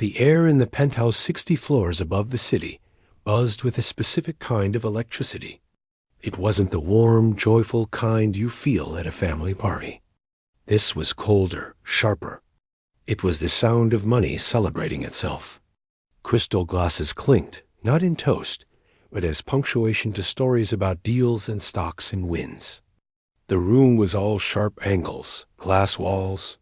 The air in the penthouse 60 floors above the city buzzed with a specific kind of electricity. It wasn't the warm, joyful kind you feel at a family party. This was colder, sharper. It was the sound of money celebrating itself. Crystal glasses clinked, not in toast, but as punctuation to stories about deals and stocks and wins. The room was all sharp angles, glass walls,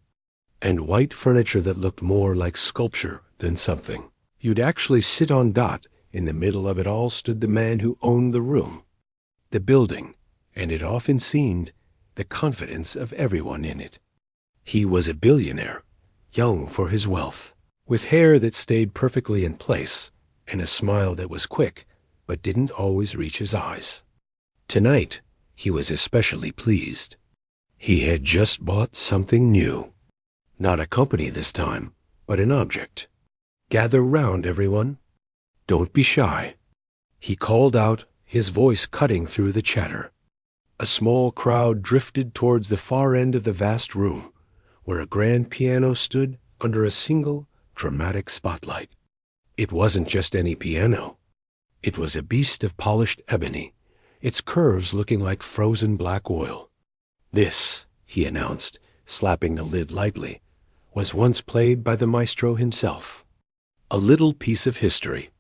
and white furniture that looked more like sculpture than something. You'd actually sit on. In the middle of it all stood the man who owned the room, the building, and it often seemed the confidence of everyone in it. He was a billionaire, young for his wealth, with hair that stayed perfectly in place, and a smile that was quick but didn't always reach his eyes. Tonight, he was especially pleased. He had just bought something new. Not a company this time, but an object. "Gather round, everyone. Don't be shy," he called out, his voice cutting through the chatter. A small crowd drifted towards the far end of the vast room, where a grand piano stood under a single, dramatic spotlight. It wasn't just any piano. It was a beast of polished ebony, its curves looking like frozen black oil. "This," he announced, slapping the lid lightly, "was once played by the maestro himself. A little piece of history.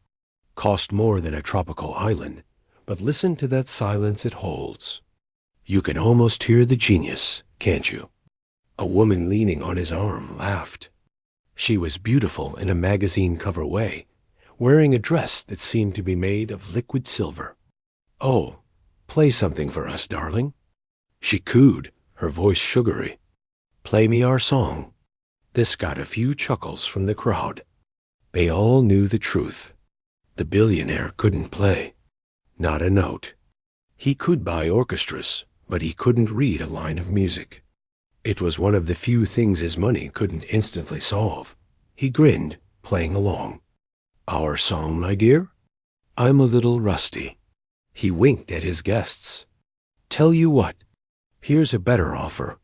Cost more than a tropical island, but listen to that silence it holds. You can almost hear the genius, can't you?" A woman leaning on his arm laughed. She was beautiful in a magazine cover way, wearing a dress that seemed to be made of liquid silver. "Oh, play something for us, darling." She cooed, her voice sugary. "Play me our song." This got a few chuckles from the crowd. They all knew the truth. The billionaire couldn't play. Not a note. He could buy orchestras, but he couldn't read a line of music. It was one of the few things his money couldn't instantly solve. He grinned, playing along. "Our song, my dear? I'm a little rusty." He winked at his guests. "Tell you what, here's a better offer.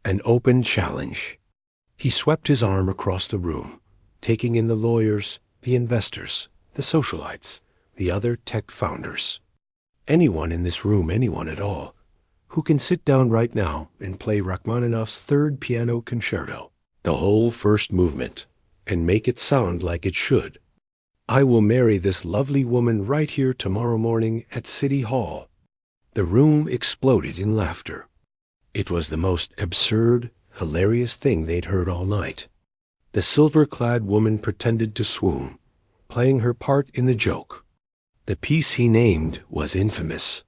An open challenge." He swept his arm across the room, taking in the lawyers, the investors, the socialites, the other tech founders. Anyone in this room, anyone at all, who can sit down right now and play Rachmaninoff's third piano concerto, the whole first movement, and make it sound like it should. I will marry this lovely woman right here tomorrow morning at City Hall. The room exploded in laughter. It was the most absurd, hilarious thing they'd heard all night. The silver-clad woman pretended to swoon, playing her part in the joke. The piece he named was infamous,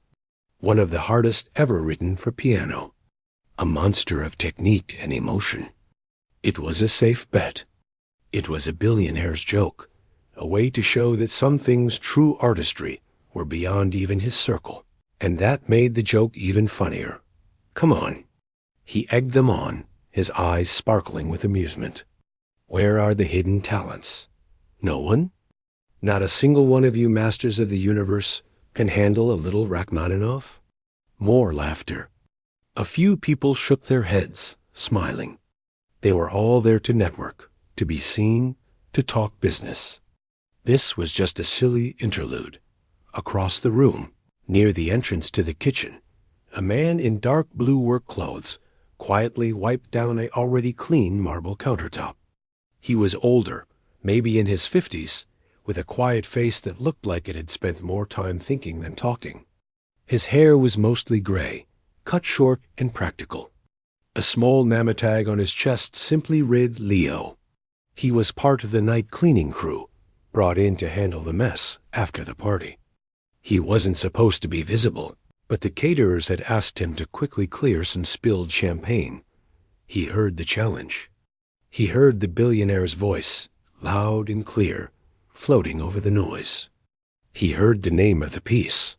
one of the hardest ever written for piano, a monster of technique and emotion. It was a safe bet. It was a billionaire's joke, a way to show that some things true artistry were beyond even his circle, and that made the joke even funnier. "Come on." He egged them on, his eyes sparkling with amusement. "Where are the hidden talents? No one? Not a single one of you masters of the universe can handle a little Rachmaninoff?" More laughter. A few people shook their heads, smiling. They were all there to network, to be seen, to talk business. This was just a silly interlude. Across the room, near the entrance to the kitchen, a man in dark blue work clothes quietly wiped down an already clean marble countertop. He was older, maybe in his 50s, with a quiet face that looked like it had spent more time thinking than talking. His hair was mostly gray, cut short and practical. A small nametag on his chest simply read Leo. He was part of the night cleaning crew, brought in to handle the mess after the party. He wasn't supposed to be visible, but the caterers had asked him to quickly clear some spilled champagne. He heard the challenge. He heard the billionaire's voice, loud and clear, floating over the noise. He heard the name of the piece,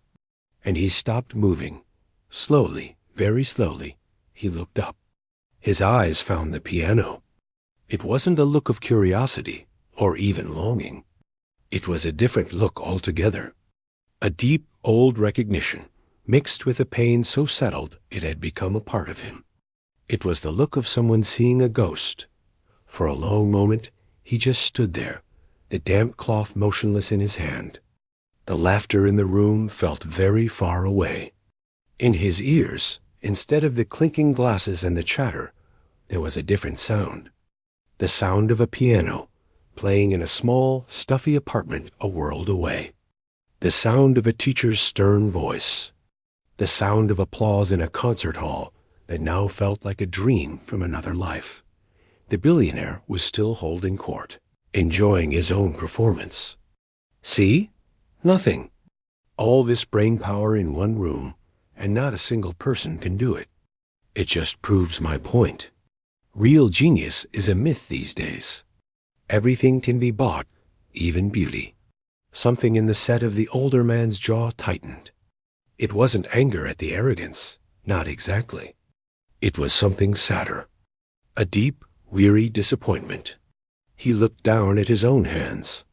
and he stopped moving. Slowly, very slowly, he looked up. His eyes found the piano. It wasn't a look of curiosity, or even longing. It was a different look altogether. A deep, old recognition, mixed with a pain so settled it had become a part of him. It was the look of someone seeing a ghost. For a long moment, He just stood there, the damp cloth motionless in his hand. The laughter in the room felt very far away. In his ears, instead of the clinking glasses and the chatter, there was a different sound. The sound of a piano, playing in a small, stuffy apartment a world away. The sound of a teacher's stern voice. The sound of applause in a concert hall that now felt like a dream from another life. The billionaire was still holding court, enjoying his own performance. See? Nothing. All this brain power in one room, and not a single person can do it. It just proves my point. Real genius is a myth these days. Everything can be bought, even beauty. Something in the set of the older man's jaw tightened. It wasn't anger at the arrogance, not exactly. It was something sadder. A deep, weary disappointment. He looked down at his own hands.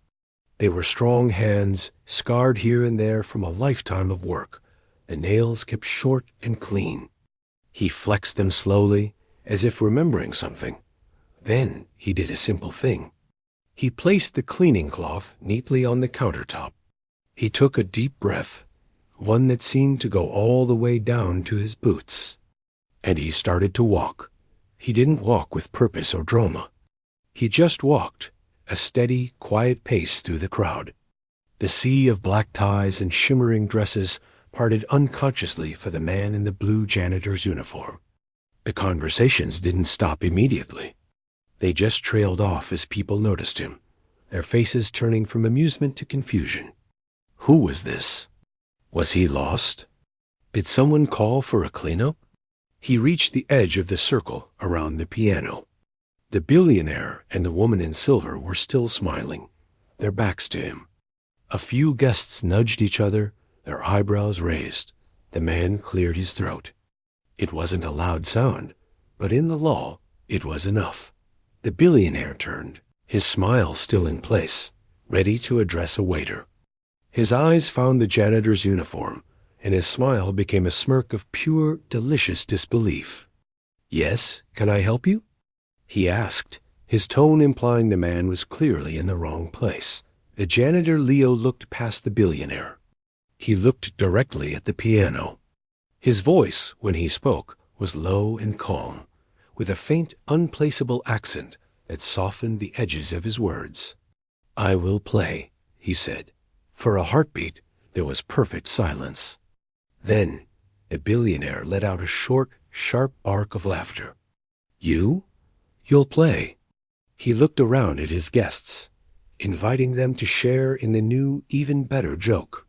They were strong hands, scarred here and there from a lifetime of work. The nails kept short and clean. He flexed them slowly, as if remembering something. Then he did a simple thing. He placed the cleaning cloth neatly on the countertop. He took a deep breath, one that seemed to go all the way down to his boots. And he started to walk. He didn't walk with purpose or drama. He just walked, a steady, quiet pace through the crowd. The sea of black ties and shimmering dresses parted unconsciously for the man in the blue janitor's uniform. The conversations didn't stop immediately. They just trailed off as people noticed him, their faces turning from amusement to confusion. Who was this? Was he lost? Did someone call for a cleanup? He reached the edge of the circle around the piano. The billionaire and the woman in silver were still smiling, their backs to him. A few guests nudged each other, their eyebrows raised. The man cleared his throat. It wasn't a loud sound, but in the lull, it was enough. The billionaire turned, his smile still in place, ready to address a waiter. His eyes found the janitor's uniform, and his smile became a smirk of pure, delicious disbelief. "Yes, can I help you?" he asked, his tone implying the man was clearly in the wrong place. The janitor Leo looked past the billionaire. He looked directly at the piano. His voice, when he spoke, was low and calm, with a faint, unplaceable accent that softened the edges of his words. "I will play," he said. For a heartbeat, there was perfect silence. Then, the billionaire let out a short, sharp bark of laughter. "You? You'll play." He looked around at his guests, inviting them to share in the new, even better joke.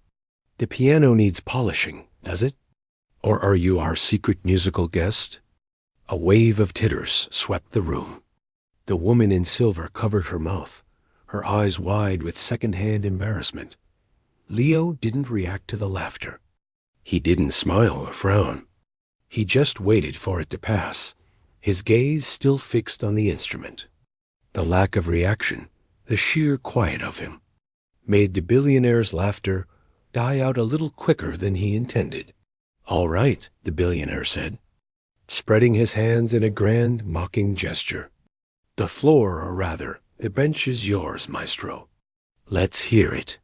"The piano needs polishing, does it? Or are you our secret musical guest?" A wave of titters swept the room. The woman in silver covered her mouth, her eyes wide with second-hand embarrassment. Leo didn't react to the laughter. He didn't smile or frown. He just waited for it to pass, his gaze still fixed on the instrument. The lack of reaction, the sheer quiet of him, made the billionaire's laughter die out a little quicker than he intended. "All right," the billionaire said, spreading his hands in a grand, mocking gesture. "The floor, or rather, the bench is yours, maestro. Let's hear it.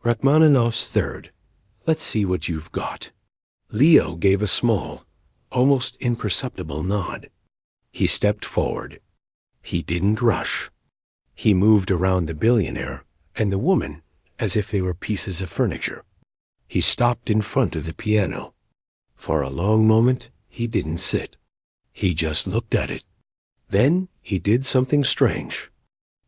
Rachmaninoff's third. Let's see what you've got." Leo gave a small, almost imperceptible nod. He stepped forward. He didn't rush. He moved around the billionaire and the woman as if they were pieces of furniture. He stopped in front of the piano. For a long moment, he didn't sit. He just looked at it. Then he did something strange.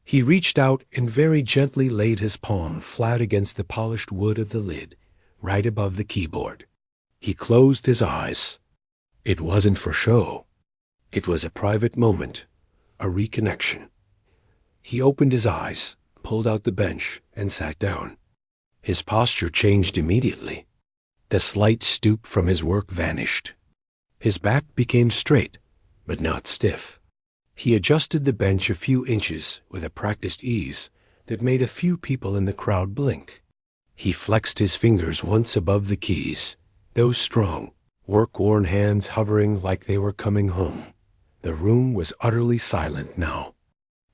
He reached out and very gently laid his palm flat against the polished wood of the lid, right above the keyboard. He closed his eyes. It wasn't for show. It was a private moment, a reconnection. He opened his eyes, pulled out the bench, and sat down. His posture changed immediately. The slight stoop from his work vanished. His back became straight, but not stiff. He adjusted the bench a few inches with a practiced ease that made a few people in the crowd blink. He flexed his fingers once above the keys, those strong, work-worn hands hovering like they were coming home. The room was utterly silent now.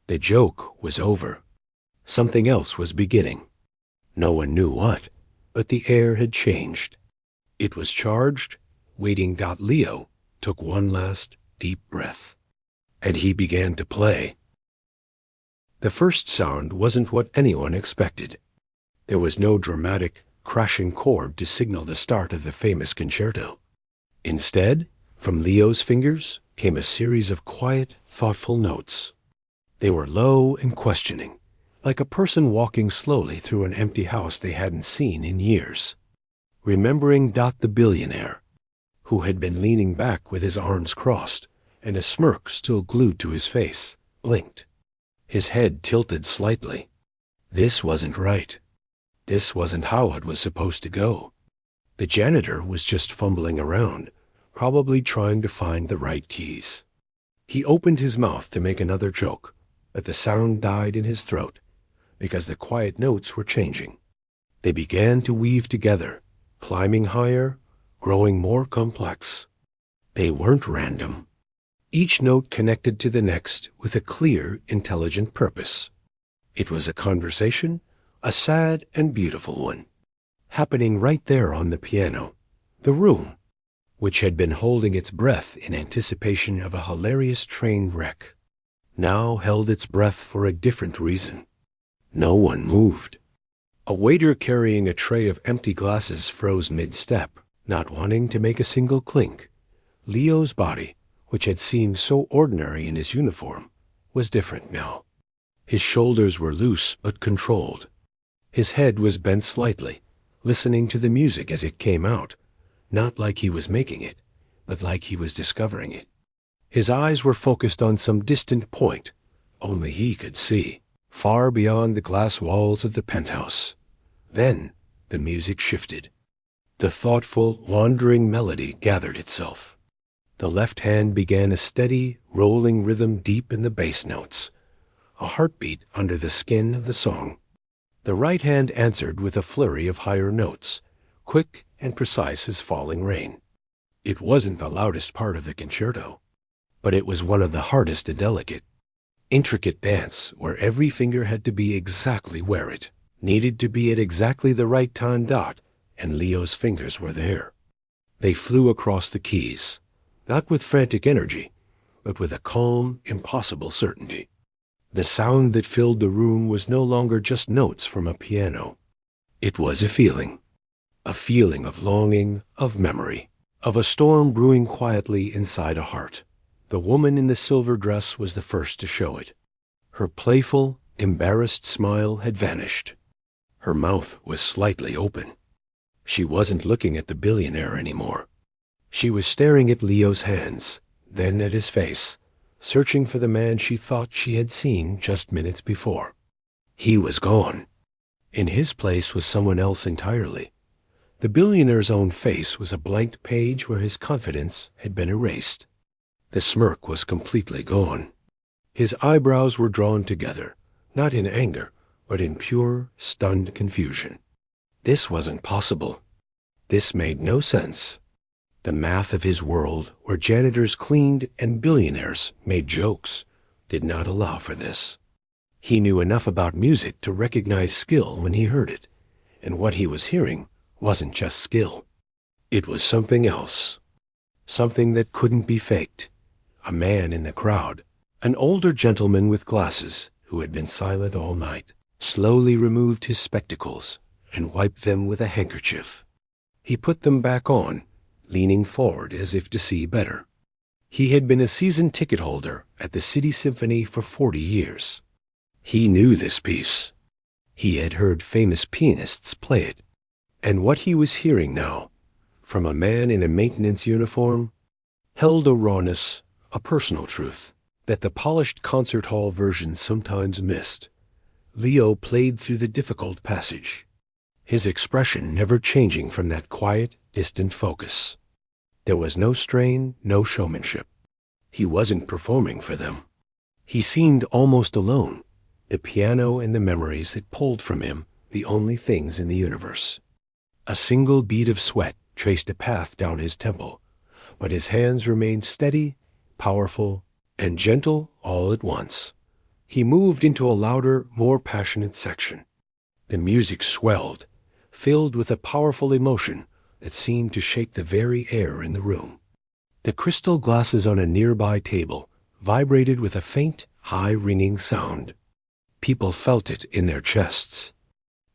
The joke was over. Something else was beginning. No one knew what, but the air had changed. It was charged, waiting. Leo took one last deep breath, and he began to play. The first sound wasn't what anyone expected. There was no dramatic, crashing chord to signal the start of the famous concerto. Instead, from Leo's fingers came a series of quiet, thoughtful notes. They were low and questioning, like a person walking slowly through an empty house they hadn't seen in years. Remembering the billionaire, who had been leaning back with his arms crossed and a smirk still glued to his face, blinked. His head tilted slightly. This wasn't right. This wasn't how it was supposed to go. The janitor was just fumbling around, probably trying to find the right keys. He opened his mouth to make another joke, but the sound died in his throat because the quiet notes were changing. They began to weave together, climbing higher, growing more complex. They weren't random. Each note connected to the next with a clear, intelligent purpose. It was a conversation, a sad and beautiful one, happening right there on the piano. The room, which had been holding its breath in anticipation of a hilarious train wreck, now held its breath for a different reason. No one moved. A waiter carrying a tray of empty glasses froze mid-step, not wanting to make a single clink. Leo's body, which had seemed so ordinary in his uniform, was different now. His shoulders were loose but controlled. His head was bent slightly, listening to the music as it came out, not like he was making it, but like he was discovering it. His eyes were focused on some distant point, only he could see, far beyond the glass walls of the penthouse. Then the music shifted. The thoughtful, wandering melody gathered itself. The left hand began a steady, rolling rhythm deep in the bass notes, a heartbeat under the skin of the song. The right hand answered with a flurry of higher notes, quick and precise as falling rain. It wasn't the loudest part of the concerto, but it was one of the hardest and delicate. Intricate dance where every finger had to be exactly where it needed to be at exactly the right time dot, and Leo's fingers were there. They flew across the keys, not with frantic energy, but with a calm, impossible certainty. The sound that filled the room was no longer just notes from a piano. It was a feeling of longing, of memory, of a storm brewing quietly inside a heart. The woman in the silver dress was the first to show it. Her playful, embarrassed smile had vanished. Her mouth was slightly open. She wasn't looking at the billionaire anymore. She was staring at Leo's hands, then at his face, searching for the man she thought she had seen just minutes before. He was gone. In his place was someone else entirely. The billionaire's own face was a blank page where his confidence had been erased. The smirk was completely gone. His eyebrows were drawn together, not in anger, but in pure, stunned confusion. This wasn't possible. This made no sense. The math of his world, where janitors cleaned and billionaires made jokes, did not allow for this. He knew enough about music to recognize skill when he heard it, and what he was hearing wasn't just skill. It was something else, something that couldn't be faked. A man in the crowd, an older gentleman with glasses who had been silent all night, slowly removed his spectacles and wiped them with a handkerchief. He put them back on, leaning forward as if to see better. He had been a season ticket holder at the City Symphony for 40 years. He knew this piece. He had heard famous pianists play it. And what he was hearing now, from a man in a maintenance uniform, held a rawness, a personal truth, that the polished concert hall version sometimes missed. Leo played through the difficult passage, his expression never changing from that quiet, distant focus. There was no strain, no showmanship. He wasn't performing for them. He seemed almost alone, the piano and the memories it pulled from him, the only things in the universe. A single bead of sweat traced a path down his temple, but his hands remained steady, powerful, and gentle all at once. He moved into a louder, more passionate section. The music swelled, filled with a powerful emotion that seemed to shake the very air in the room. The crystal glasses on a nearby table vibrated with a faint, high-ringing sound. People felt it in their chests.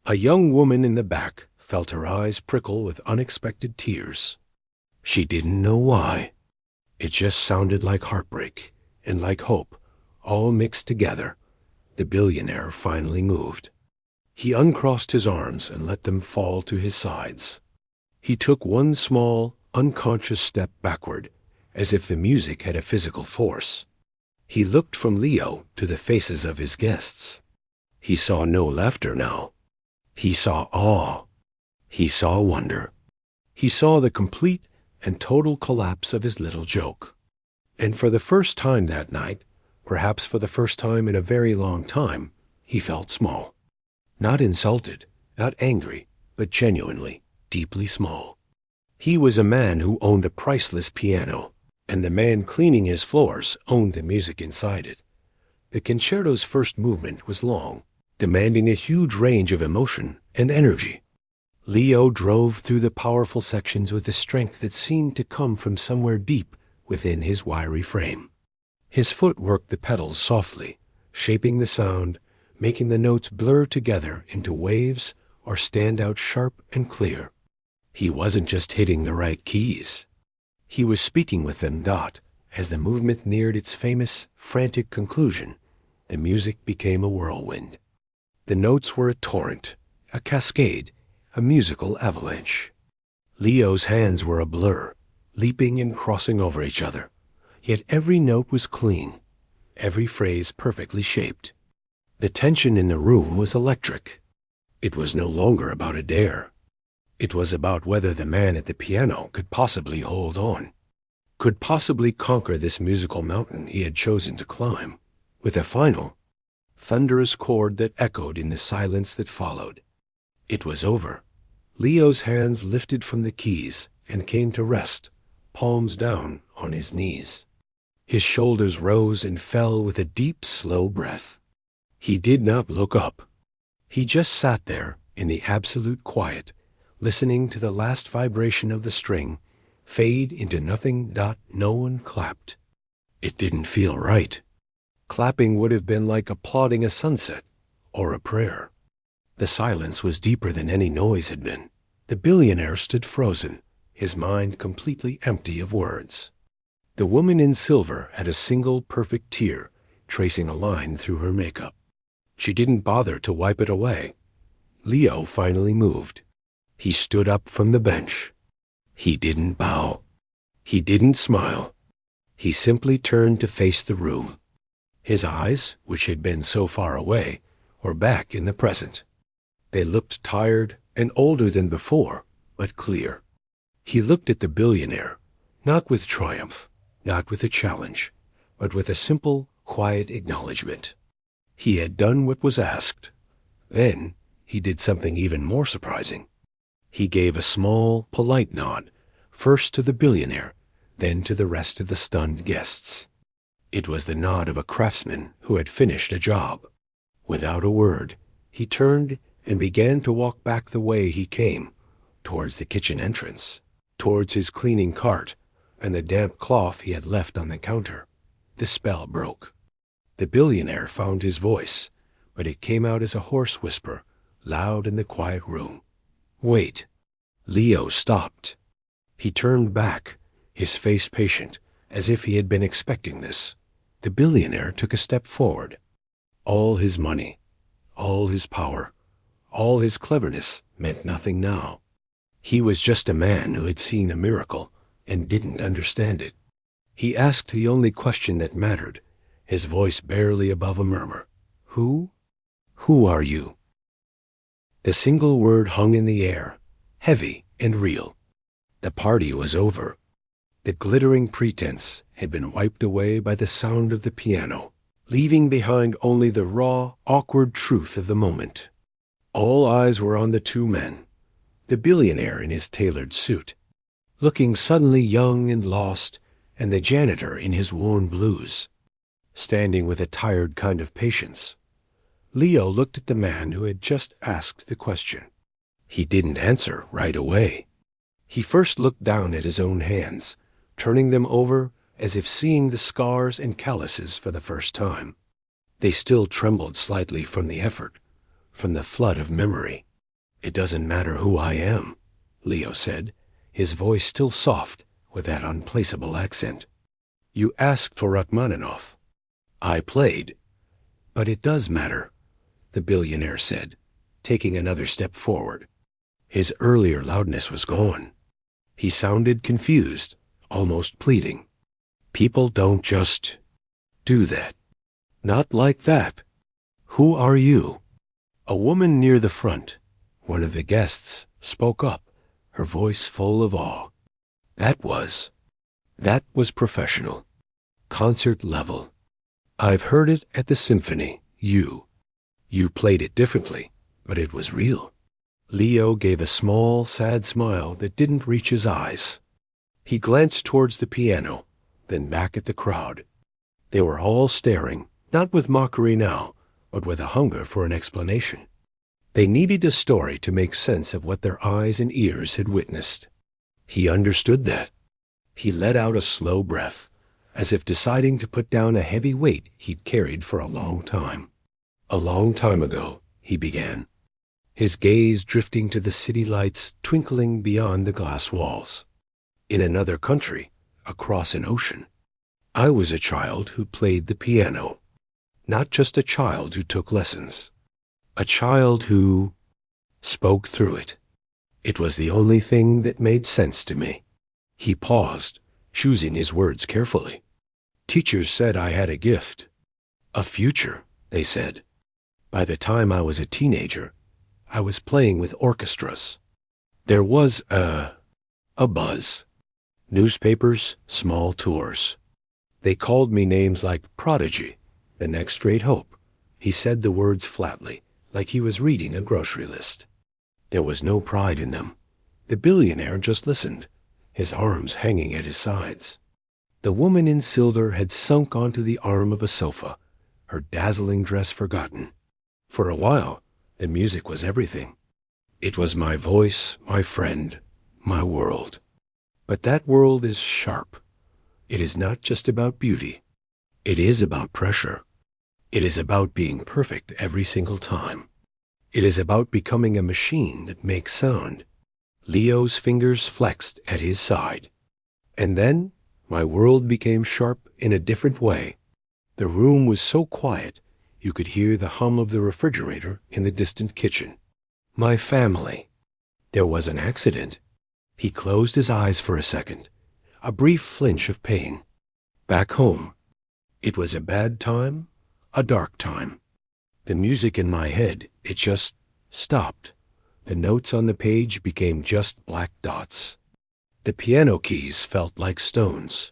A young woman in the back felt her eyes prickle with unexpected tears. She didn't know why. It just sounded like heartbreak and like hope, all mixed together. The billionaire finally moved. He uncrossed his arms and let them fall to his sides. He took one small, unconscious step backward, as if the music had a physical force. He looked from Leo to the faces of his guests. He saw no laughter now. He saw awe. He saw wonder. He saw the complete and total collapse of his little joke. And for the first time that night, perhaps for the first time in a very long time, he felt small. Not insulted, not angry, but genuinely, deeply small. He was a man who owned a priceless piano, and the man cleaning his floors owned the music inside it. The concerto's first movement was long, demanding a huge range of emotion and energy. Leo drove through the powerful sections with a strength that seemed to come from somewhere deep within his wiry frame. His foot worked the pedals softly, shaping the sound, making the notes blur together into waves or stand out sharp and clear. He wasn't just hitting the right keys. He was speaking with them. As the movement neared its famous, frantic conclusion, the music became a whirlwind. The notes were a torrent, a cascade, a musical avalanche. Leo's hands were a blur, leaping and crossing over each other. Yet every note was clean, every phrase perfectly shaped. The tension in the room was electric. It was no longer about a dare. It was about whether the man at the piano could possibly hold on, could possibly conquer this musical mountain he had chosen to climb, with a final, thunderous chord that echoed in the silence that followed. It was over. Leo's hands lifted from the keys and came to rest, palms down, on his knees. His shoulders rose and fell with a deep, slow breath. He did not look up. He just sat there in the absolute quiet, listening to the last vibration of the string fade into nothing. No one clapped. It didn't feel right. Clapping would have been like applauding a sunset or a prayer. The silence was deeper than any noise had been. The billionaire stood frozen, his mind completely empty of words. The woman in silver had a single perfect tear tracing a line through her makeup. She didn't bother to wipe it away. Leo finally moved. He stood up from the bench. He didn't bow. He didn't smile. He simply turned to face the room. His eyes, which had been so far away, were back in the present. They looked tired and older than before, but clear. He looked at the billionaire, not with triumph, not with a challenge, but with a simple, quiet acknowledgement. He had done what was asked. Then he did something even more surprising. He gave a small, polite nod, first to the billionaire, then to the rest of the stunned guests. It was the nod of a craftsman who had finished a job. Without a word, he turned and began to walk back the way he came, towards the kitchen entrance, towards his cleaning cart and the damp cloth he had left on the counter. The spell broke. The billionaire found his voice, but it came out as a hoarse whisper, loud in the quiet room. Wait. Leo stopped. He turned back, his face patient, as if he had been expecting this. The billionaire took a step forward. All his money, all his power, all his cleverness meant nothing now. He was just a man who had seen a miracle and didn't understand it. He asked the only question that mattered, his voice barely above a murmur. Who? Who are you? The single word hung in the air, heavy and real. The party was over. The glittering pretense had been wiped away by the sound of the piano, leaving behind only the raw, awkward truth of the moment. All eyes were on the two men, the billionaire in his tailored suit, looking suddenly young and lost, and the janitor in his worn blues. standing with a tired kind of patience. Leo looked at the man who had just asked the question. He didn't answer right away. He first looked down at his own hands, turning them over as if seeing the scars and calluses for the first time. They still trembled slightly from the effort, from the flood of memory. "It doesn't matter who I am," Leo said, his voice still soft with that unplaceable accent. "You asked for Rachmaninoff. I played. But it does matter," the billionaire said, taking another step forward. His earlier loudness was gone. He sounded confused, almost pleading. "People don't just do that. Not like that. Who are you?" A woman near the front, one of the guests, spoke up, her voice full of awe. That was professional. Concert level. "I've heard it at the symphony. You played it differently, but it was real." Leo gave a small, sad smile that didn't reach his eyes. He glanced towards the piano, then back at the crowd. They were all staring, not with mockery now, but with a hunger for an explanation. They needed a story to make sense of what their eyes and ears had witnessed. He understood that. He let out a slow breath, as if deciding to put down a heavy weight he'd carried for a long time. "A long time ago," he began, his gaze drifting to the city lights twinkling beyond the glass walls. "In another country, across an ocean, I was a child who played the piano. Not just a child who took lessons. A child who spoke through it. It was the only thing that made sense to me." He paused, choosing his words carefully. "Teachers said I had a gift. A future, they said. By the time I was a teenager, I was playing with orchestras. There was a buzz. Newspapers, small tours. They called me names like Prodigy, the next great hope." He said the words flatly, like he was reading a grocery list. There was no pride in them. The billionaire just listened, his arms hanging at his sides. The woman in silver had sunk onto the arm of a sofa, her dazzling dress forgotten. For a while, the music was everything. It was my voice, my friend, my world. But that world is sharp. It is not just about beauty. It is about pressure. It is about being perfect every single time. It is about becoming a machine that makes sound. Leo's fingers flexed at his side. And then my world became sharp in a different way. The room was so quiet you could hear the hum of the refrigerator in the distant kitchen. My family. There was an accident. He closed his eyes for a second, a brief flinch of pain. Back home. It was a bad time, a dark time. The music in my head, it just stopped. The notes on the page became just black dots. The piano keys felt like stones.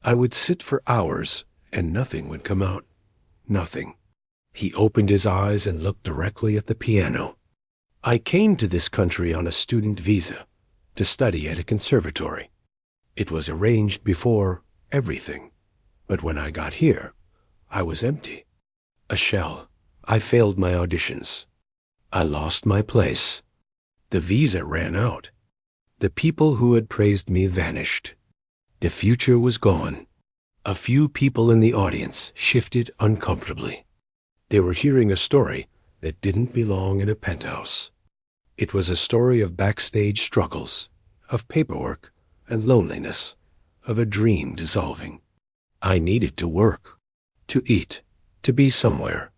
I would sit for hours, and nothing would come out. Nothing. He opened his eyes and looked directly at the piano. "I came to this country on a student visa, to study at a conservatory. It was arranged before everything. But when I got here, I was empty. A shell. I failed my auditions. I lost my place. The visa ran out. The people who had praised me vanished. The future was gone." A few people in the audience shifted uncomfortably. They were hearing a story that didn't belong in a penthouse. It was a story of backstage struggles, of paperwork and loneliness, of a dream dissolving. I needed to work, to eat, to be somewhere.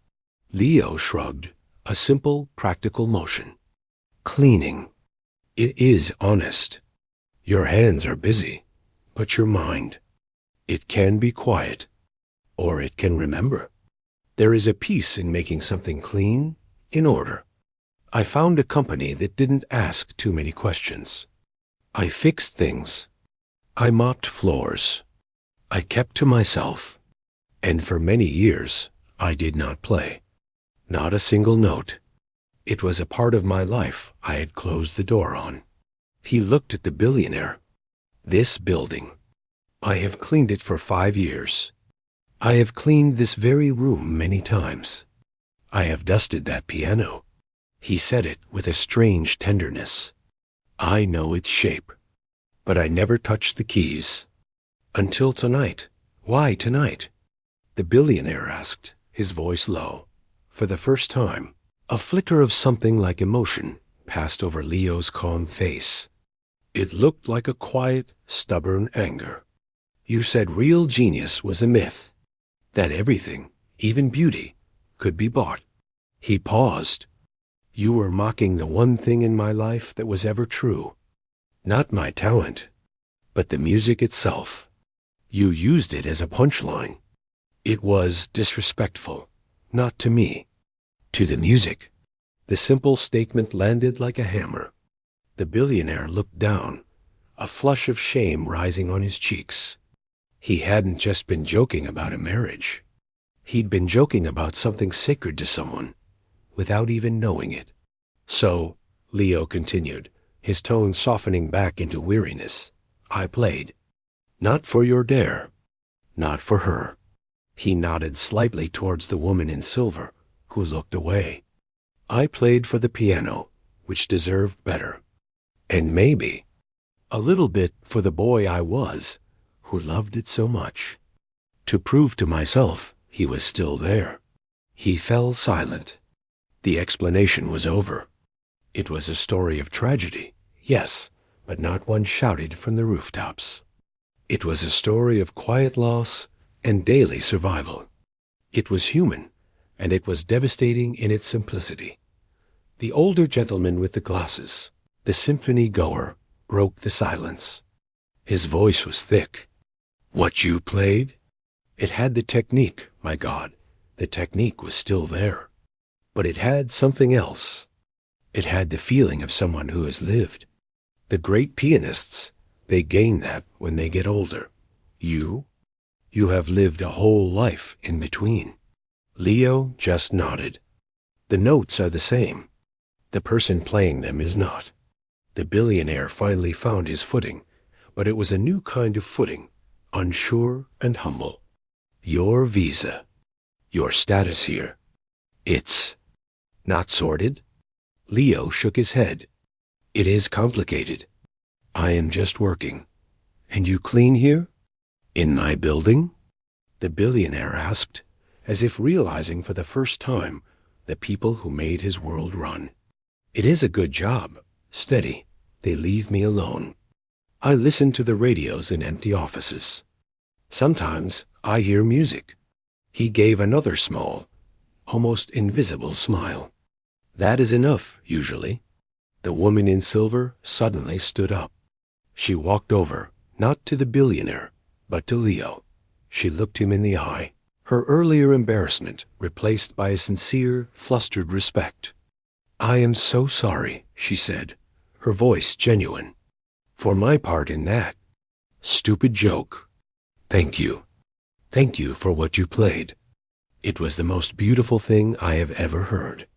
Leo shrugged, a simple, practical motion. "Cleaning. It is honest. Your hands are busy, but your mind, it can be quiet, or it can remember. There is a peace in making something clean, in order. I found a company that didn't ask too many questions. I fixed things. I mopped floors. I kept to myself. And for many years, I did not play. Not a single note. It was a part of my life I had closed the door on." He looked at the billionaire. "This building. I have cleaned it for 5 years. I have cleaned this very room many times. I have dusted that piano. He said it with a strange tenderness. I know its shape, but I never touched the keys. Until tonight. Why tonight? The billionaire asked, his voice low. For the first time, a flicker of something like emotion passed over Leo's calm face. It looked like a quiet, stubborn anger. You said real genius was a myth, that everything, even beauty, could be bought. He paused. You were mocking the one thing in my life that was ever true. Not my talent, but the music itself. You used it as a punchline. It was disrespectful, not to me, to the music. The simple statement landed like a hammer. The billionaire looked down, a flush of shame rising on his cheeks. He hadn't just been joking about a marriage. He'd been joking about something sacred to someone, without even knowing it. So, Leo continued, his tone softening back into weariness, I played. Not for your dare. Not for her. He nodded slightly towards the woman in silver, who looked away. I played for the piano, which deserved better. And maybe a little bit for the boy I was, who loved it so much. To prove to myself he was still there. He fell silent. The explanation was over. It was a story of tragedy, yes, but not one shouted from the rooftops. It was a story of quiet loss and daily survival. It was human, and it was devastating in its simplicity. The older gentleman with the glasses, the symphony goer, broke the silence. His voice was thick. What you played? It had the technique, my God. The technique was still there. But it had something else. It had the feeling of someone who has lived. The great pianists, they gain that when they get older. You have lived a whole life in between. Leo just nodded. The notes are the same. The person playing them is not. The billionaire finally found his footing, but it was a new kind of footing, unsure and humble. Your visa, your status here, it's not sorted? Leo shook his head. It is complicated. I am just working. And you clean here? In my building? The billionaire asked, as if realizing for the first time the people who made his world run. It is a good job. Steady. They leave me alone. I listen to the radios in empty offices. Sometimes I hear music. He gave another small, almost invisible smile. That is enough, usually. The woman in silver suddenly stood up. She walked over, not to the billionaire, but to Leo. She looked him in the eye, her earlier embarrassment replaced by a sincere, flustered respect. I am so sorry, she said, her voice genuine. For my part in that stupid joke. Thank you. Thank you for what you played. It was the most beautiful thing I have ever heard.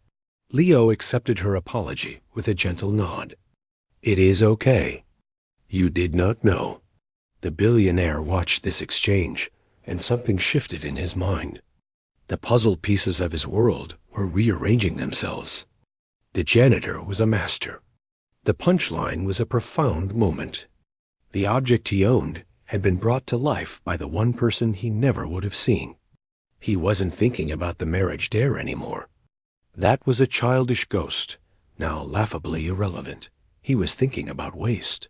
Leo accepted her apology with a gentle nod. It is okay. You did not know. The billionaire watched this exchange, and something shifted in his mind. The puzzle pieces of his world were rearranging themselves. The janitor was a master. The punchline was a profound moment. The object he owned had been brought to life by the one person he never would have seen. He wasn't thinking about the marriage dare anymore. That was a childish ghost, now laughably irrelevant. He was thinking about waste.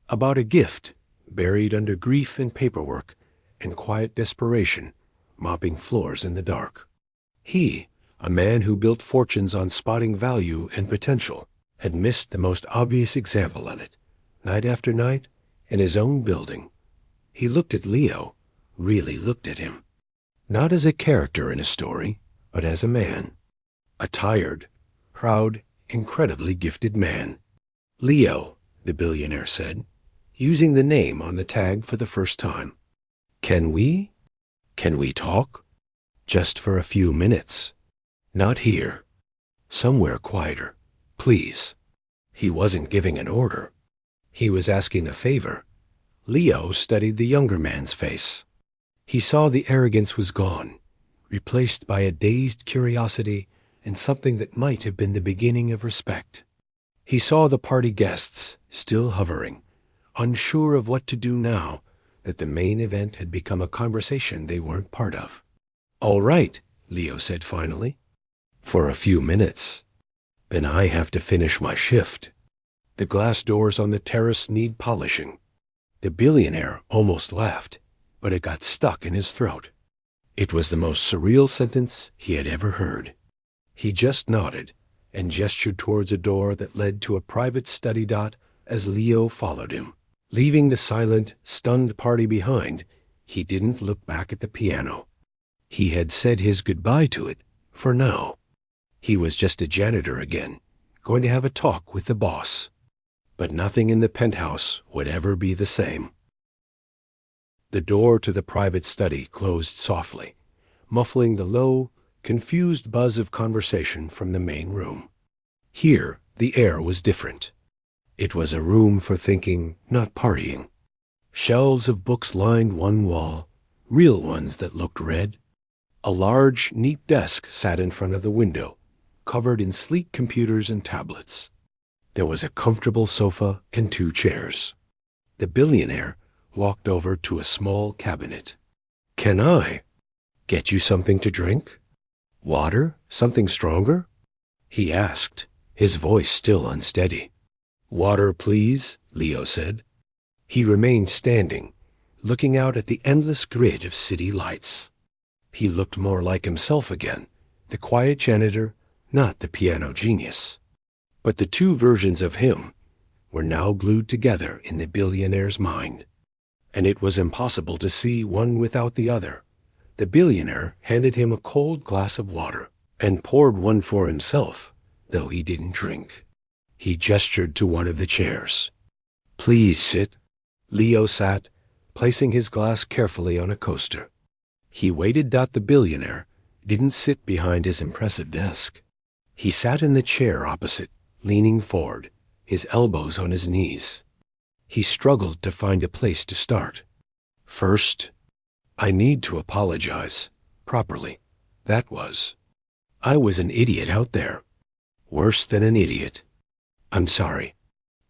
About a gift, buried under grief and paperwork and quiet desperation, mopping floors in the dark. He, a man who built fortunes on spotting value and potential, had missed the most obvious example of it, night after night, in his own building. He looked at Leo, really looked at him. Not as a character in a story, but as a man. A tired, proud, incredibly gifted man. Leo, the billionaire said, using the name on the tag for the first time. Can we talk? Just for a few minutes. Not here. Somewhere quieter, please. He wasn't giving an order. He was asking a favor. Leo studied the younger man's face. He saw the arrogance was gone, replaced by a dazed curiosity and something that might have been the beginning of respect. He saw the party guests still hovering, unsure of what to do now that the main event had become a conversation they weren't part of. "All right," Leo said finally. "For a few minutes. Then I have to finish my shift. The glass doors on the terrace need polishing." The billionaire almost laughed, but it got stuck in his throat. It was the most surreal sentence he had ever heard. He just nodded and gestured towards a door that led to a private study dot as Leo followed him. Leaving the silent, stunned party behind, he didn't look back at the piano. He had said his goodbye to it, for now. He was just a janitor again, going to have a talk with the boss. But nothing in the penthouse would ever be the same. The door to the private study closed softly, muffling the low, confused buzz of conversation from the main room. Here, the air was different. It was a room for thinking, not partying. Shelves of books lined one wall, real ones that looked red. A large, neat desk sat in front of the window, covered in sleek computers and tablets. There was a comfortable sofa and 2 chairs. The billionaire walked over to a small cabinet. "Can I get you something to drink? Water? Something stronger?" he asked, his voice still unsteady. "Water, please," Leo said. He remained standing, looking out at the endless grid of city lights. He looked more like himself again, the quiet janitor, not the piano genius. But the 2 versions of him were now glued together in the billionaire's mind, and it was impossible to see one without the other. The billionaire handed him a cold glass of water and poured one for himself, though he didn't drink. He gestured to one of the chairs. "Please sit." Leo sat, placing his glass carefully on a coaster. He waited that the billionaire didn't sit behind his impressive desk. He sat in the chair opposite, leaning forward, his elbows on his knees. He struggled to find a place to start. "First, I need to apologize, properly. That was. I was an idiot out there. Worse than an idiot. I'm sorry."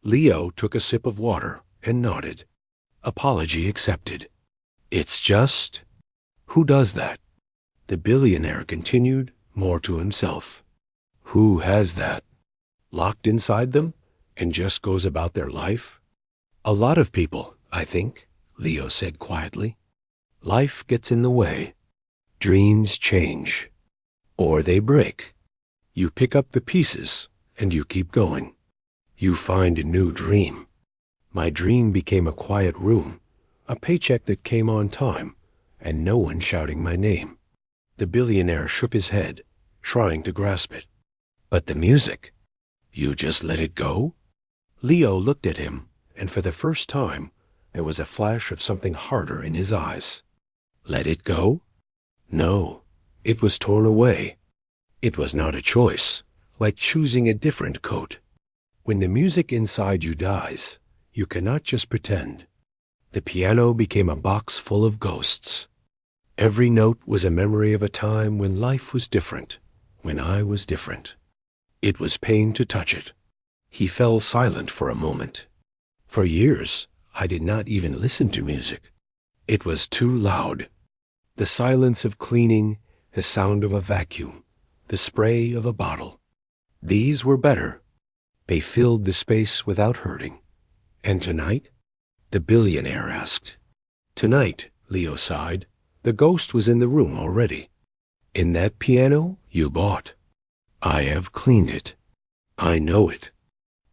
Leo took a sip of water and nodded. Apology accepted. "It's just, who does that?" The billionaire continued, more to himself. "Who has that? Locked inside them and just goes about their life?" "A lot of people, I think," Leo said quietly. "Life gets in the way. Dreams change. Or they break. You pick up the pieces and you keep going. You find a new dream. My dream became a quiet room, a paycheck that came on time, and no one shouting my name." The billionaire shook his head, trying to grasp it. "But the music, you just let it go?" Leo looked at him, and for the first time, there was a flash of something harder in his eyes. "Let it go? No, it was torn away. It was not a choice, like choosing a different coat. When the music inside you dies, you cannot just pretend. The piano became a box full of ghosts. Every note was a memory of a time when life was different, when I was different. It was pain to touch it." He fell silent for a moment. "For years, I did not even listen to music. It was too loud. The silence of cleaning, the sound of a vacuum, the spray of a bottle. These were better. They filled the space without hurting. And tonight?" the billionaire asked. "Tonight," Leo sighed, "the ghost was in the room already. In that piano you bought. I have cleaned it. I know it.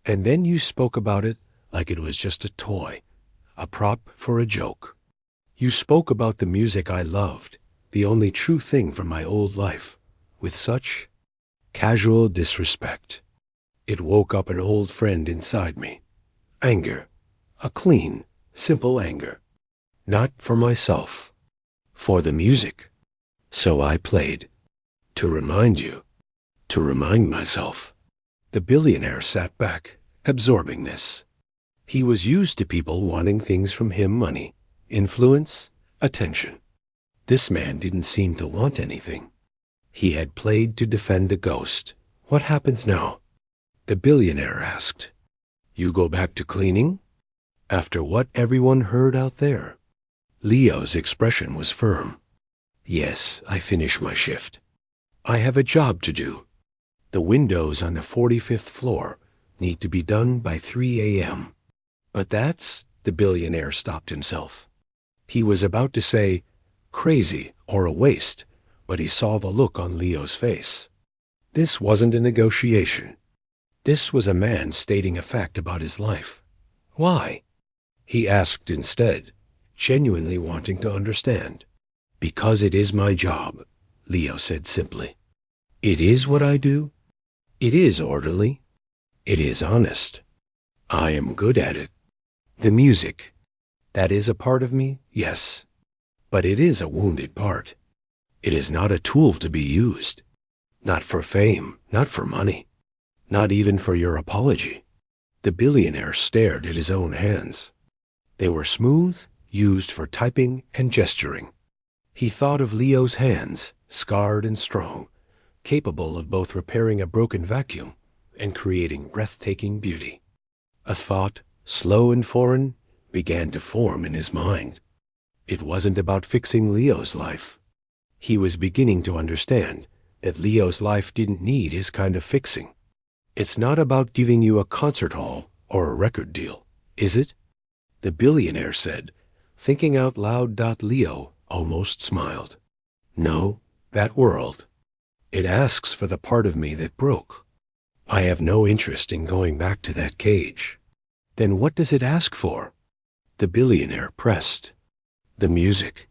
And then you spoke about it like it was just a toy, a prop for a joke. You spoke about the music I loved, the only true thing from my old life, with such casual disrespect. It woke up an old friend inside me. Anger. A clean, simple anger. Not for myself. For the music. So I played. To remind you. To remind myself." The billionaire sat back, absorbing this. He was used to people wanting things from him: money, influence, attention. This man didn't seem to want anything. He had played to defend the ghost. What happens now? The billionaire asked. You go back to cleaning? After what everyone heard out there? Leo's expression was firm. Yes, I finish my shift. I have a job to do. The windows on the 45th floor need to be done by 3 a.m. But the billionaire stopped himself. He was about to say, crazy or a waste, but he saw the look on Leo's face. This wasn't a negotiation. This was a man stating a fact about his life. Why? He asked instead, genuinely wanting to understand. Because it is my job, Leo said simply. It is what I do. It is orderly. It is honest. I am good at it. The music, that is a part of me, yes. But it is a wounded part. It is not a tool to be used. Not for fame, not for money. Not even for your apology. The billionaire stared at his own hands. They were smooth, used for typing and gesturing. He thought of Leo's hands, scarred and strong, capable of both repairing a broken vacuum and creating breathtaking beauty. A thought, slow and foreign, began to form in his mind. It wasn't about fixing Leo's life. He was beginning to understand that Leo's life didn't need his kind of fixing. It's not about giving you a concert hall or a record deal, is it? The billionaire said, thinking out loud. Leo almost smiled. No, that world. It asks for the part of me that broke. I have no interest in going back to that cage. Then what does it ask for? The billionaire pressed. The music.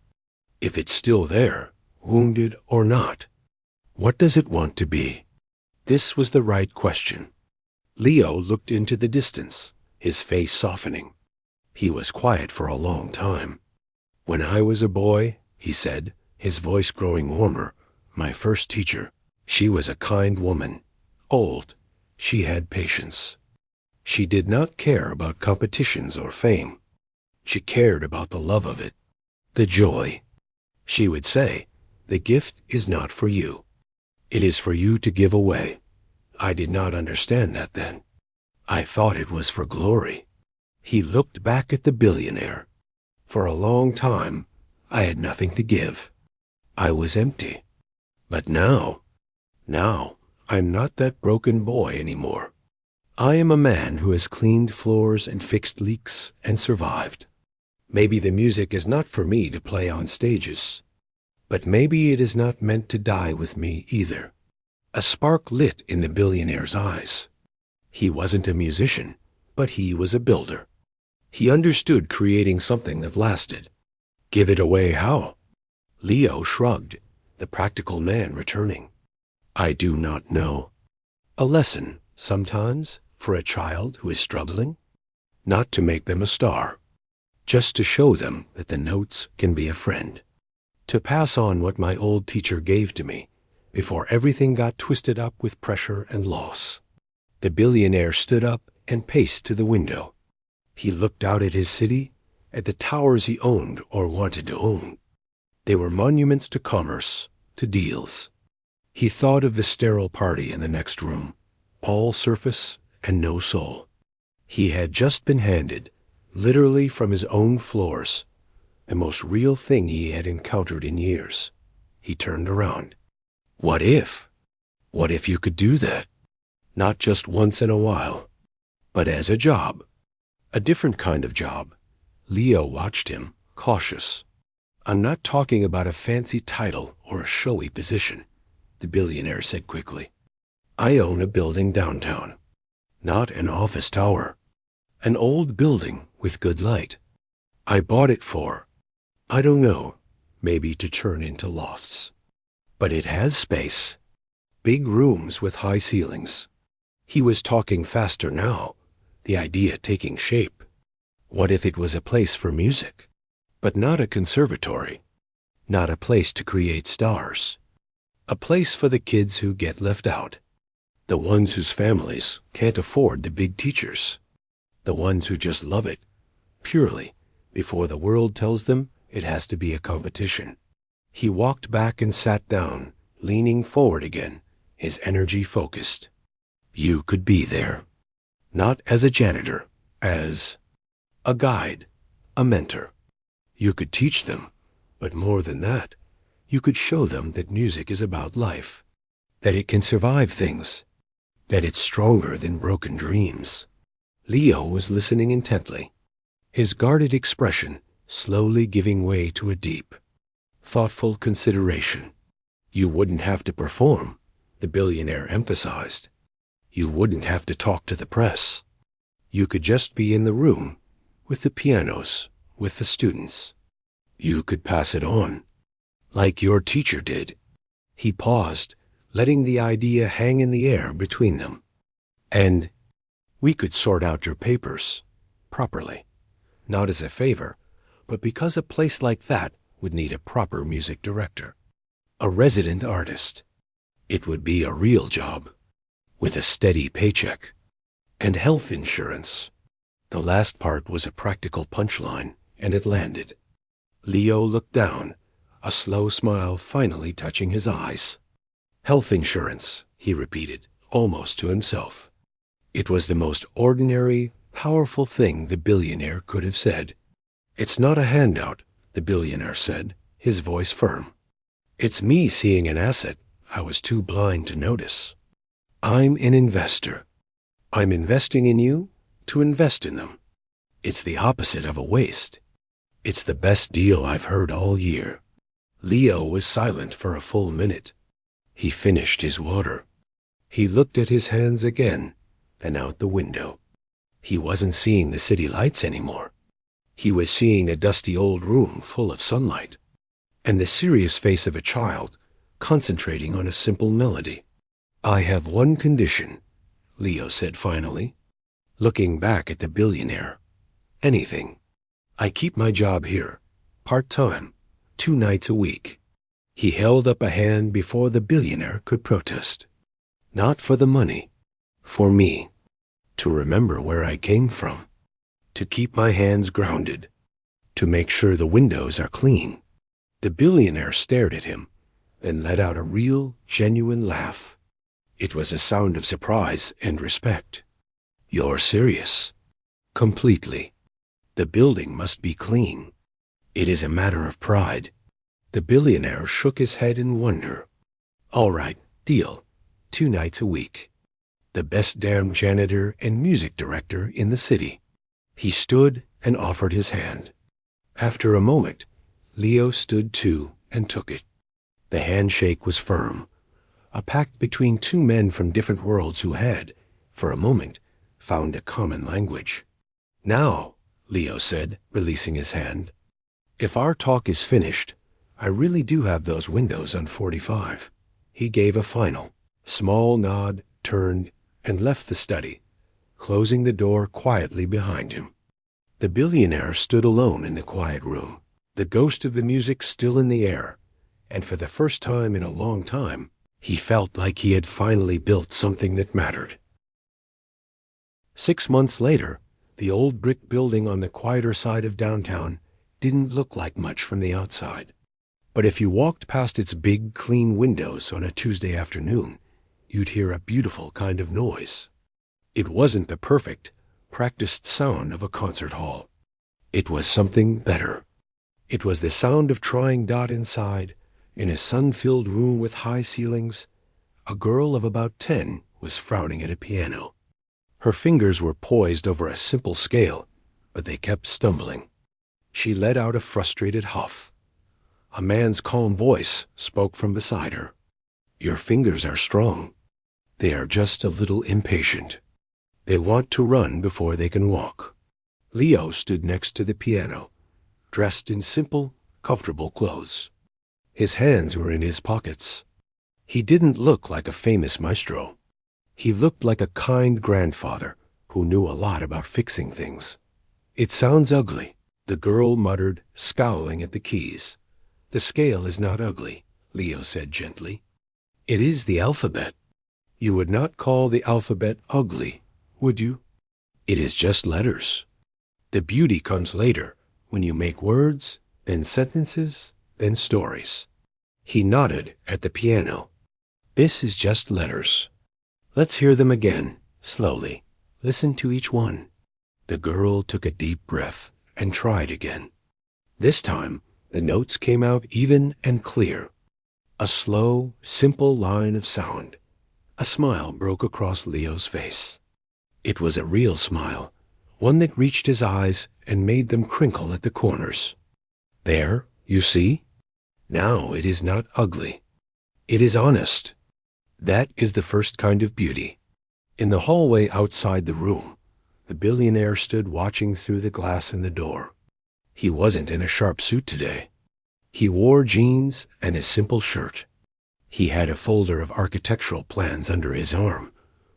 If it's still there, wounded or not, what does it want to be? This was the right question. Leo looked into the distance, his face softening. He was quiet for a long time. When I was a boy, he said, his voice growing warmer, my first teacher, she was a kind woman, old. She had patience. She did not care about competitions or fame. She cared about the love of it, the joy. She would say, the gift is not for you. It is for you to give away. I did not understand that then. I thought it was for glory. He looked back at the billionaire. For a long time, I had nothing to give. I was empty. But now, I'm not that broken boy anymore. I am a man who has cleaned floors and fixed leaks and survived. Maybe the music is not for me to play on stages. But maybe it is not meant to die with me either. A spark lit in the billionaire's eyes. He wasn't a musician, but he was a builder. He understood creating something that lasted. Give it away how? Leo shrugged, the practical man returning. I do not know. A lesson, sometimes, for a child who is struggling. Not to make them a star. Just to show them that the notes can be a friend. To pass on what my old teacher gave to me, before everything got twisted up with pressure and loss. The billionaire stood up and paced to the window. He looked out at his city, at the towers he owned or wanted to own. They were monuments to commerce, to deals. He thought of the sterile party in the next room, all surface and no soul. He had just been handed, literally from his own floors, the most real thing he had encountered in years. He turned around. What if? What if you could do that? Not just once in a while, but as a job. A different kind of job. Leo watched him, cautious. I'm not talking about a fancy title or a showy position, the billionaire said quickly. I own a building downtown. Not an office tower. An old building with good light. I bought it for, I don't know, maybe to turn into lofts. But it has space. Big rooms with high ceilings. He was talking faster now, the idea taking shape. What if it was a place for music? But not a conservatory. Not a place to create stars. A place for the kids who get left out. The ones whose families can't afford the big teachers. The ones who just love it, purely, before the world tells them it has to be a competition. He walked back and sat down, leaning forward again, his energy focused. You could be there. Not as a janitor, as a guide, a mentor. You could teach them, but more than that, you could show them that music is about life, that it can survive things, that it's stronger than broken dreams. Leo was listening intently, his guarded expression slowly giving way to a deep, thoughtful consideration. You wouldn't have to perform, the billionaire emphasized. You wouldn't have to talk to the press. You could just be in the room, with the pianos, with the students. You could pass it on, like your teacher did. He paused, letting the idea hang in the air between them. And we could sort out your papers, properly. Not as a favor, but because a place like that would need a proper music director. A resident artist. It would be a real job, with a steady paycheck, and health insurance. The last part was a practical punchline, and it landed. Leo looked down, a slow smile finally touching his eyes. Health insurance, he repeated, almost to himself. It was the most ordinary, powerful thing the billionaire could have said. It's not a handout, the billionaire said, his voice firm. It's me seeing an asset I was too blind to notice. I'm an investor. I'm investing in you to invest in them. It's the opposite of a waste. It's the best deal I've heard all year. Leo was silent for a full minute. He finished his water. He looked at his hands again, then out the window. He wasn't seeing the city lights anymore. He was seeing a dusty old room full of sunlight, and the serious face of a child concentrating on a simple melody. I have one condition, Leo said finally, looking back at the billionaire. Anything. I keep my job here, part-time, 2 nights a week. He held up a hand before the billionaire could protest. Not for the money, for me. To remember where I came from. To keep my hands grounded. To make sure the windows are clean. The billionaire stared at him, then let out a real, genuine laugh. It was a sound of surprise and respect. You're serious? Completely. The building must be clean. It is a matter of pride. The billionaire shook his head in wonder. All right, deal. 2 nights a week. The best damn janitor and music director in the city. He stood and offered his hand. After a moment, Leo stood too and took it. The handshake was firm, a pact between 2 men from different worlds who had, for a moment, found a common language. Now, Leo said, releasing his hand, if our talk is finished, I really do have those windows on 45. He gave a final, small nod, turned, and left the study, closing the door quietly behind him. The billionaire stood alone in the quiet room, the ghost of the music still in the air, and for the first time in a long time, he felt like he had finally built something that mattered. 6 months later, the old brick building on the quieter side of downtown didn't look like much from the outside. But if you walked past its big, clean windows on a Tuesday afternoon, you'd hear a beautiful kind of noise. It wasn't the perfect, practiced sound of a concert hall. It was something better. It was the sound of trying. Inside, in a sun-filled room with high ceilings, a girl of about 10 was frowning at a piano. Her fingers were poised over a simple scale, but they kept stumbling. She let out a frustrated huff. A man's calm voice spoke from beside her. Your fingers are strong. They are just a little impatient. They want to run before they can walk. Leo stood next to the piano, dressed in simple, comfortable clothes. His hands were in his pockets. He didn't look like a famous maestro. He looked like a kind grandfather who knew a lot about fixing things. It sounds ugly, the girl muttered, scowling at the keys. The scale is not ugly, Leo said gently. It is the alphabet. You would not call the alphabet ugly, would you? It is just letters. The beauty comes later, when you make words, then sentences, then stories. He nodded at the piano. This is just letters. Let's hear them again, slowly. Listen to each one. The girl took a deep breath and tried again. This time, the notes came out even and clear. A slow, simple line of sound. A smile broke across Leo's face. It was a real smile, one that reached his eyes and made them crinkle at the corners. There, you see? Now it is not ugly. It is honest. That is the first kind of beauty. In the hallway outside the room, the billionaire stood watching through the glass in the door. He wasn't in a sharp suit today. He wore jeans and a simple shirt. He had a folder of architectural plans under his arm,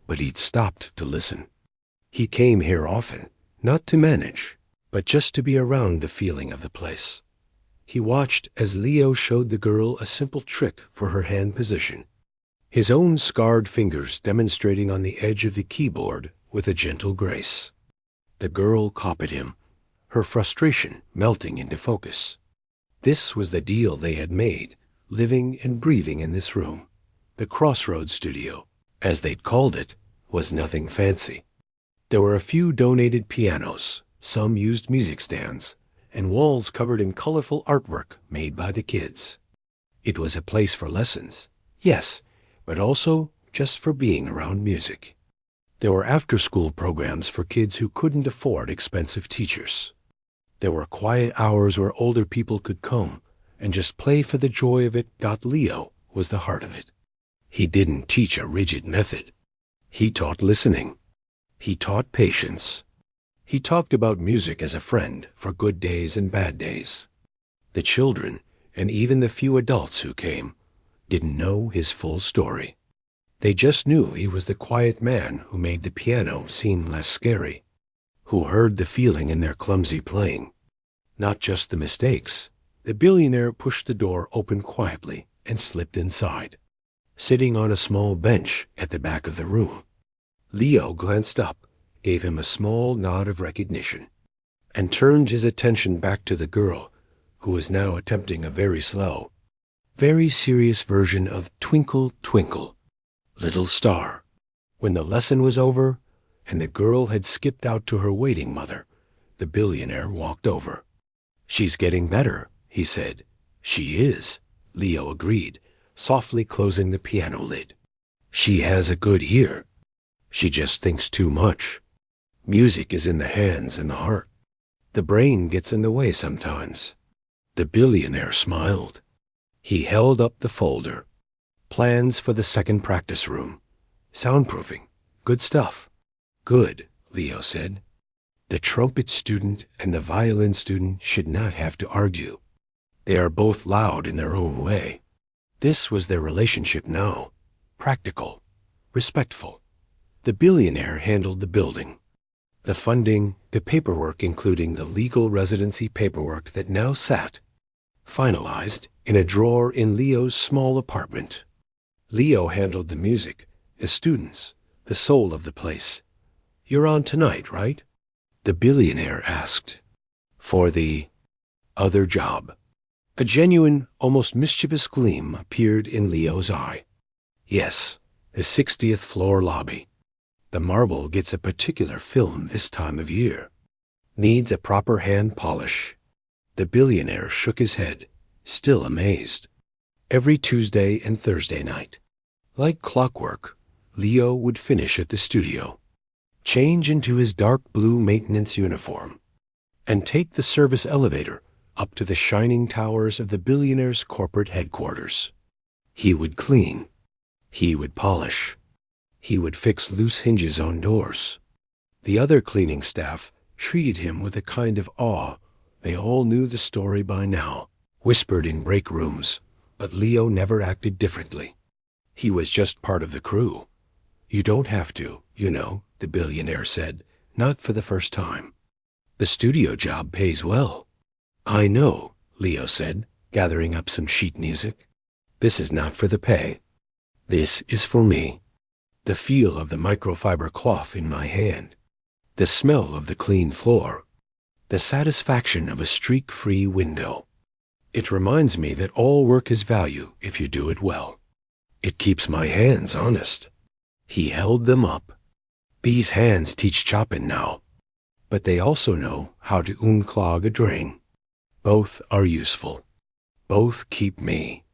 but he'd stopped to listen. He came here often, not to manage, but just to be around the feeling of the place. He watched as Leo showed the girl a simple trick for her hand position, his own scarred fingers demonstrating on the edge of the keyboard with a gentle grace. The girl copied him, her frustration melting into focus. This was the deal they had made, living and breathing in this room. The Crossroads Studio, as they'd called it, was nothing fancy. There were a few donated pianos, some used music stands, and walls covered in colorful artwork made by the kids. It was a place for lessons, yes, but also just for being around music. There were after-school programs for kids who couldn't afford expensive teachers. There were quiet hours where older people could come and just play for the joy of it. Leo was the heart of it. He didn't teach a rigid method. He taught listening. He taught patience. He talked about music as a friend for good days and bad days. The children, and even the few adults who came, didn't know his full story. They just knew he was the quiet man who made the piano seem less scary, who heard the feeling in their clumsy playing. Not just the mistakes. The billionaire pushed the door open quietly and slipped inside, sitting on a small bench at the back of the room. Leo glanced up, gave him a small nod of recognition, and turned his attention back to the girl, who was now attempting a very slow, very serious version of Twinkle, Twinkle, Little Star. When the lesson was over, and the girl had skipped out to her waiting mother, the billionaire walked over. "She's getting better," he said. "She is," Leo agreed, softly closing the piano lid. "She has a good ear. She just thinks too much. Music is in the hands and the heart. The brain gets in the way sometimes." The billionaire smiled. He held up the folder. Plans for the second practice room. Soundproofing. Good stuff. "Good," Leo said. The trumpet student and the violin student should not have to argue. They are both loud in their own way. This was their relationship now. Practical. Respectful. The billionaire handled the building. The funding, the paperwork including the legal residency paperwork that now sat, finalized, in a drawer in Leo's small apartment. Leo handled the music, the students, the soul of the place. "You're on tonight, right?" the billionaire asked. "For the other job." A genuine, almost mischievous gleam appeared in Leo's eye. "Yes, the 60th floor lobby. The marble gets a particular film this time of year. Needs a proper hand polish." The billionaire shook his head, still amazed. Every Tuesday and Thursday night. Like clockwork, Leo would finish at the studio, change into his dark blue maintenance uniform, and take the service elevator up to the shining towers of the billionaire's corporate headquarters. He would clean. He would polish. He would fix loose hinges on doors. The other cleaning staff treated him with a kind of awe. They all knew the story by now, whispered in break rooms, but Leo never acted differently. He was just part of the crew. "You don't have to, you know," the billionaire said, "not for the first time. The studio job pays well." "I know," Leo said, gathering up some sheet music. "This is not for the pay. This is for me. The feel of the microfiber cloth in my hand. The smell of the clean floor. The satisfaction of a streak-free window. It reminds me that all work has value if you do it well. It keeps my hands honest." He held them up. "These hands teach choppin' now, but they also know how to unclog a drain. Both are useful. Both keep me."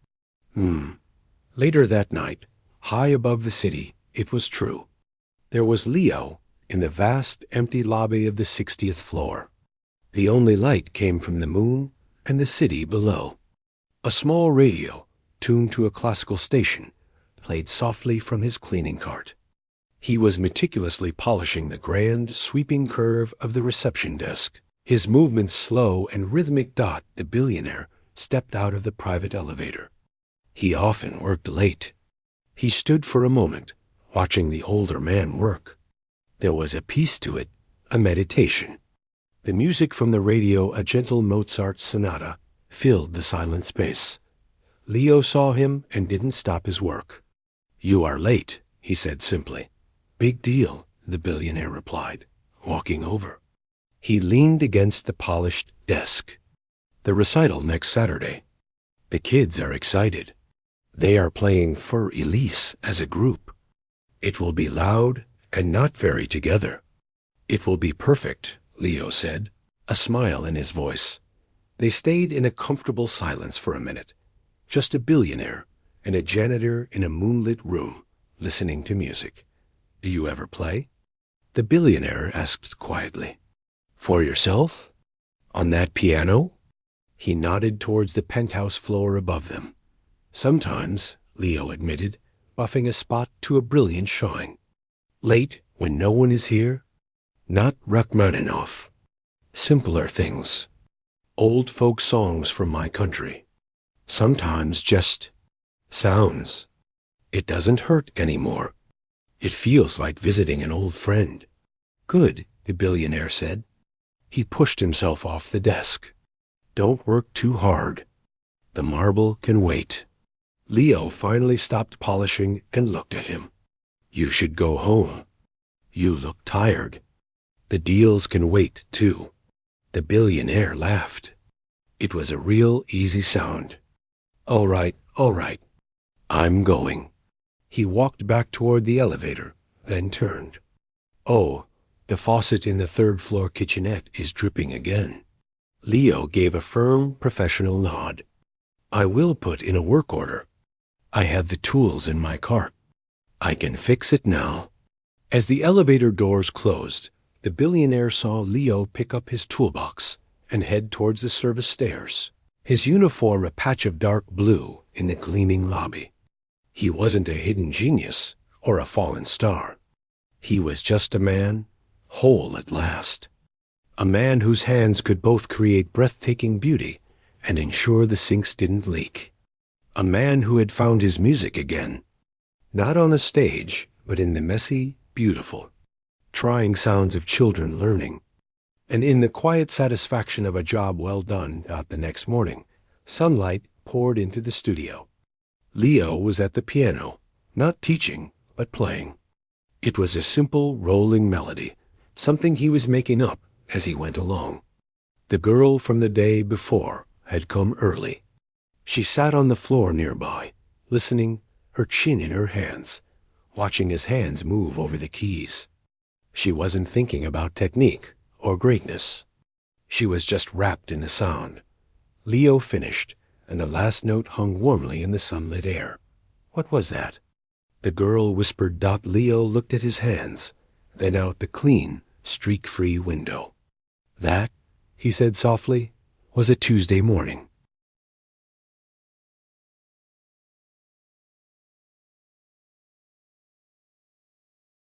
Later that night, high above the city, it was true. There was Leo in the vast, empty lobby of the 60th floor. The only light came from the moon and the city below. A small radio, tuned to a classical station, played softly from his cleaning cart. He was meticulously polishing the grand, sweeping curve of the reception desk. His movements slow and rhythmic. The billionaire stepped out of the private elevator. He often worked late. He stood for a moment, watching the older man work. There was a peace to it, a meditation. The music from the radio, a gentle Mozart sonata, filled the silent space. Leo saw him and didn't stop his work. "You are late," he said simply. "Big deal," the billionaire replied, walking over. He leaned against the polished desk. "The recital next Saturday. The kids are excited. They are playing For Elise as a group. It will be loud and not very together." "It will be perfect," Leo said, a smile in his voice. They stayed in a comfortable silence for a minute, just a billionaire and a janitor in a moonlit room, listening to music. "Do you ever play?" the billionaire asked quietly. "For yourself? On that piano?" He nodded towards the penthouse floor above them. "Sometimes," Leo admitted, buffing a spot to a brilliant shine. "Late, when no one is here? Not Rachmaninoff. Simpler things. Old folk songs from my country. Sometimes just sounds. It doesn't hurt anymore. It feels like visiting an old friend." "Good," the billionaire said. He pushed himself off the desk. "Don't work too hard. The marble can wait." Leo finally stopped polishing and looked at him. "You should go home. You look tired. The deals can wait, too." The billionaire laughed. It was a real easy sound. All right. I'm going." He walked back toward the elevator, then turned. "Oh, the faucet in the third-floor kitchenette is dripping again." Leo gave a firm, professional nod. "I will put in a work order. I have the tools in my cart. I can fix it now." As the elevator doors closed, the billionaire saw Leo pick up his toolbox and head towards the service stairs, his uniform a patch of dark blue in the gleaming lobby. He wasn't a hidden genius or a fallen star. He was just a man, whole at last. A man whose hands could both create breathtaking beauty and ensure the sinks didn't leak. A man who had found his music again, not on a stage, but in the messy, beautiful, trying sounds of children learning. And in the quiet satisfaction of a job well done. The next morning, sunlight poured into the studio. Leo was at the piano, not teaching, but playing. It was a simple, rolling melody, something he was making up as he went along. The girl from the day before had come early. She sat on the floor nearby, listening, her chin in her hands, watching his hands move over the keys. She wasn't thinking about technique or greatness. She was just wrapped in the sound. Leo finished, and the last note hung warmly in the sunlit air. What was that? The girl whispered. Leo looked at his hands, then out the clean, streak-free window. That, he said softly, was a Tuesday morning.